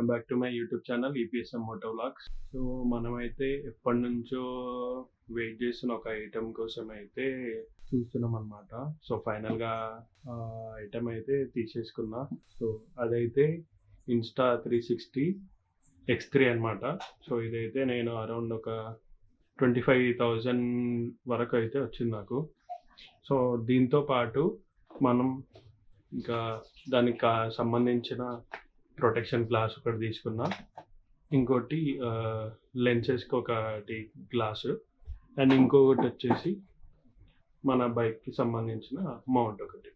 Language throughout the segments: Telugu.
Welcome back to my YouTube channel EPSM moto vlogs. So మనమైతే ఎప్పటినుంచో వెయిట్ చేస్తున్న ఒక ఐటెం కోసం అయితే చూస్తున్నాం అనమాట. సో ఫైనల్గా ఐటెం అయితే తీసేసుకున్నా. సో అదైతే Insta360 X3 అనమాట. సో ఇదైతే నేను అరౌండ్ ఒక 25,000 వరకు అయితే వచ్చింది నాకు. సో దీంతో పాటు మనం ఇంకా దానికి సంబంధించిన ప్రొటెక్షన్ గ్లాస్ ఒకటి తీసుకున్నా, ఇంకోటి లెన్సెస్కి ఒకటి గ్లాసు, అండ్ ఇంకొకటి వచ్చేసి మన బైక్కి సంబంధించిన మౌంట్ ఒకటి.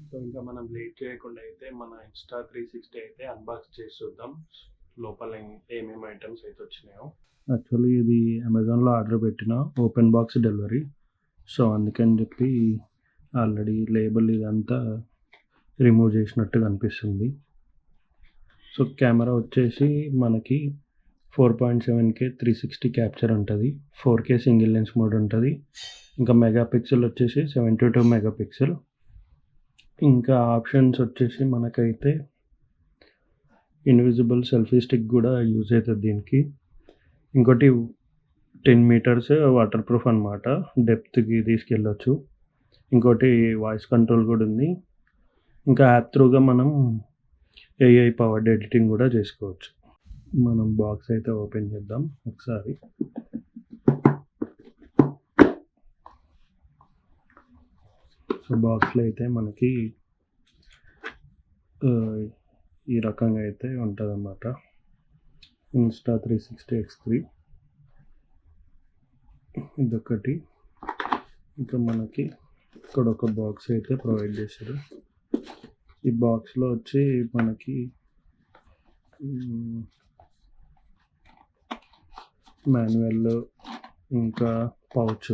సో ఇంకా మనం లేట్ చేయకుండా అయితే మన Insta360 అయితే అన్బాక్స్ చేసి చూద్దాం లోపల ఏమేమి ఐటమ్స్ అయితే వచ్చినాయో. యాక్చువల్లీ ఇది అమెజాన్లో ఆర్డర్ పెట్టిన ఓపెన్ బాక్స్ డెలివరీ. సో అందుకని చెప్పి ఆల్రెడీ లేబుల్ ఇదంతా రిమూవ్ చేసినట్టు కనిపిస్తుంది. సో కెమెరా వచ్చేసి మనకి 4.7K 360 క్యాప్చర్ ఉంటుంది, 4K సింగిల్ లెన్స్ మోడ్ ఉంటుంది, ఇంకా మెగాపిక్సెల్ వచ్చేసి 72 మెగాపిక్సెల్. ఇంకా ఆప్షన్స్ వచ్చేసి మనకైతే ఇన్విజిబుల్ సెల్ఫీ స్టిక్ కూడా యూజ్ అవుతుంది దీనికి. ఇంకోటి 10 మీటర్స్ వాటర్ ప్రూఫ్ అనమాట, డెప్త్కి తీసుకెళ్ళొచ్చు. ఇంకోటి వాయిస్ కంట్రోల్ కూడా ఉంది. ఇంకా యాప్ త్రూగా మనం AI పవర్డ్ ఎడిటింగ్ కూడా చేసుకోవచ్చు. మనం బాక్స్ అయితే ఓపెన్ చేద్దాం ఒకసారి. సో బాక్స్లో అయితే మనకి ఈ రకంగా అయితే ఉంటుంది అన్నమాట, Insta360 X3 ఇదొకటి. ఇంకా మనకి ఇక్కడ ఒక బాక్స్ అయితే ప్రొవైడ్ చేశారు. ఈ బాక్స్లో వచ్చి మనకి మాన్యువల్, ఇంకా పౌచ్,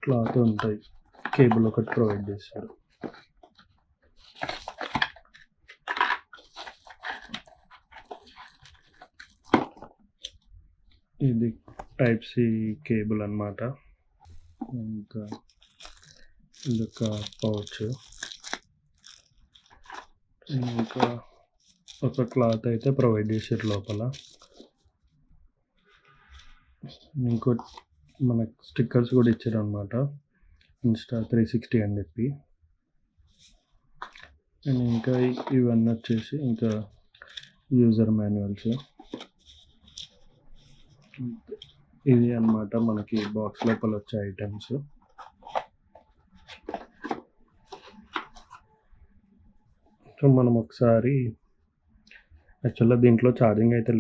క్లాత్ ఉంటాయి, కేబుల్ ఒకటి ప్రొవైడ్ చేశారు. ఇది టైప్ సి కేబుల్ అన్నమాట. ఇంకా ఇదొక పౌచ్, ఇంకా ఒక క్లాత్ అయితే ప్రొవైడ్ చేసారు లోపల. ఇంకో మనకు స్టిక్కర్స్ కూడా ఇచ్చారు అనమాట, Insta360 అని చెప్పి. అండ్ ఇంకా ఇవన్నీ వచ్చేసి ఇంకా యూజర్ మాన్యువల్స్. ఇది అన్నమాట మనకి బాక్స్ లోపల వచ్చే ఐటమ్స్. సో మనం ఒకసారి యాక్చువల్గా దీంట్లో ఛార్జింగ్ అయితే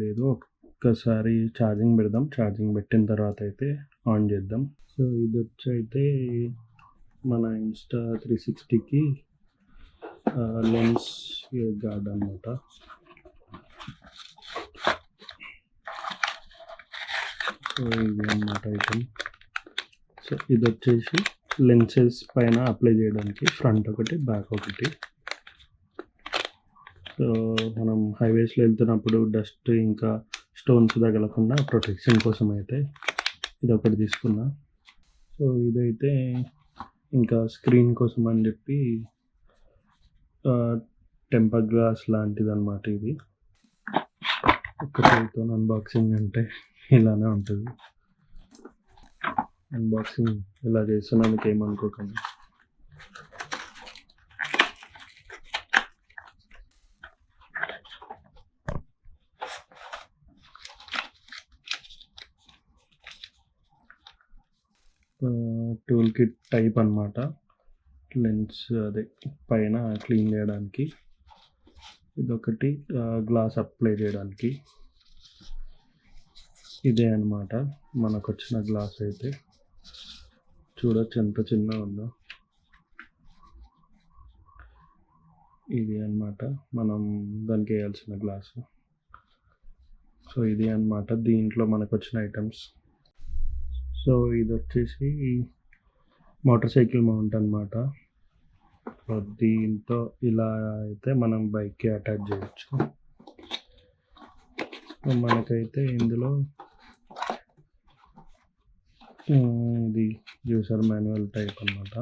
లేదు, ఒక్కసారి ఛార్జింగ్ పెడదాం. ఛార్జింగ్ పెట్టిన తర్వాత అయితే ఆన్ చేద్దాం. సో ఇది వచ్చి అయితే మన Insta360కి లెన్స్ గార్డ్ అన్నమాట. సో ఇది అన్నమాట ఐటమ్. సో ఇది వచ్చేసి లెన్సెస్ పైన అప్లై చేయడానికి ఫ్రంట్ ఒకటి, బ్యాక్ ఒకటి. సో మనం హైవేస్లో వెళ్తున్నప్పుడు డస్ట్ ఇంకా స్టోన్స్ తగలకుండా ప్రొటెక్షన్ కోసం అయితే ఇది ఒకటి తీసుకున్నా. సో ఇదైతే ఇంకా స్క్రీన్ కోసం అని చెప్పి టెంపర్ గ్లాస్ లాంటిది అనమాట. ఇది ఒకటితో అన్బాక్సింగ్ అంటే ఇలానే ఉంటుంది. అన్బాక్సింగ్ ఇలా చేస్తున్నానికి ఏమనుకోకండి. టూల్ కిట్ టైప్ అన్నమాట, లెన్స్ అదే పైన క్లీన్ చేయడానికి. ఇదొకటి గ్లాస్ అప్లై చేయడానికి. ఇదే అన్నమాట మనకు వచ్చిన గ్లాస్ అయితే. చూడొచ్చు ఎంత చిన్నగా ఉందో. ఇది అన్నమాట మనం దానికి వేయాల్సిన గ్లాసు. సో ఇది అన్నమాట దీంట్లో మనకు వచ్చిన ఐటమ్స్. సో ఇది వచ్చేసి మోటార్ సైకిల్ మౌంట్ అన్నమాట. సో దీంతో ఇలా అయితే మనం బైక్కి అటాచ్ చేయొచ్చు. మనకైతే ఇందులో ఇది యూజర్ మాన్యువల్ టైప్ అన్నమాట.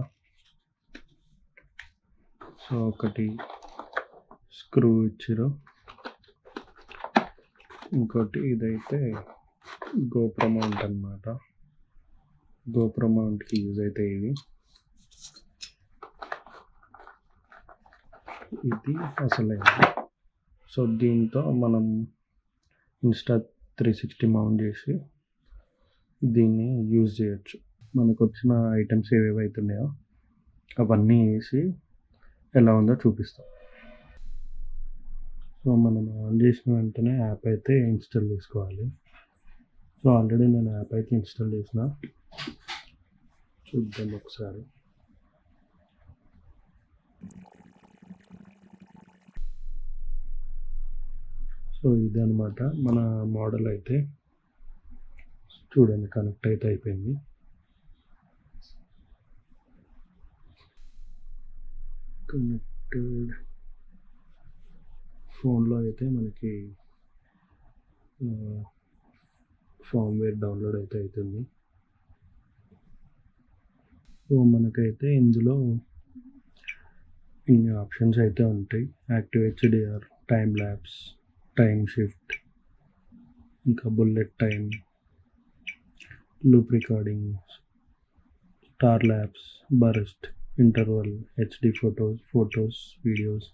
సో ఒకటి స్క్రూ ఇచ్చారు. ఇంకోటి ఇదైతే గోప్రో మౌంట్ అన్నమాట. గోప్రో మౌంట్కి యూజ్ అవుతాయి ఇవి. ఇది అసలైంది. సో దీంతో మనం ఇన్స్టా 360 మౌంట్ చేసి దీన్ని యూజ్ చేయొచ్చు. మనకు వచ్చిన ఐటమ్స్ ఏవేవి అవుతున్నాయో అవన్నీ వేసి ఎలా ఉందో చూపిస్తాం. సో మనం ఆన్ చేసిన వెంటనే యాప్ అయితే ఇన్స్టాల్ చేసుకోవాలి. సో ఆల్రెడీ నేను యాప్ అయితే ఇన్స్టాల్ చేసిన, చూద్దాం ఒకసారి. సో ఇదనమాట మన మోడల్ అయితే. చూడండి కనెక్ట్ అయితే అయిపోయింది. కనెక్టెడ్. ఫోన్లో అయితే మనకి ఫార్మ్వేర్ డౌన్లోడ్ అయితే అవుతుంది. సో మనకైతే ఇందులో ఇన్ని ఆప్షన్స్ అయితే ఉంటాయి. Active HDR, time lapse, time shift, ఇంకా bullet time, loop recording, star lapse, burst, interval, HD photos, videos.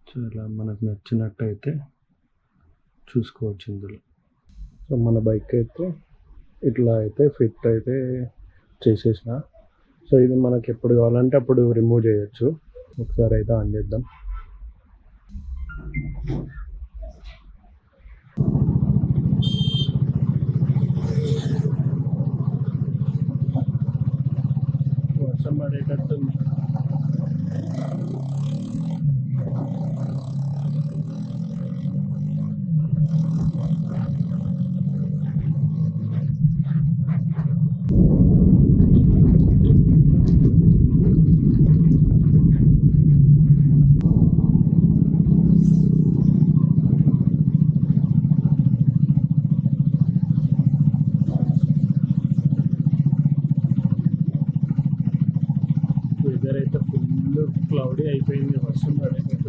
So ఇలా మనకు నచ్చినట్టయితే చూసుకోవచ్చు ఇందులో. సో మన బైక్ అయితే ఇట్లా అయితే ఫిట్ అయితే చేసేసిన. సో ఇది మనకి ఎప్పుడు కావాలంటే అప్పుడు రిమూవ్ చేయొచ్చు. ఒకసారి అయితే ఆన్ చేద్దాం. వర్షం పడేటట్టుంది. వెదర్ అయితే ఫుల్ క్లౌడీ అయిపోయింది, వర్షం పడేటట్టు.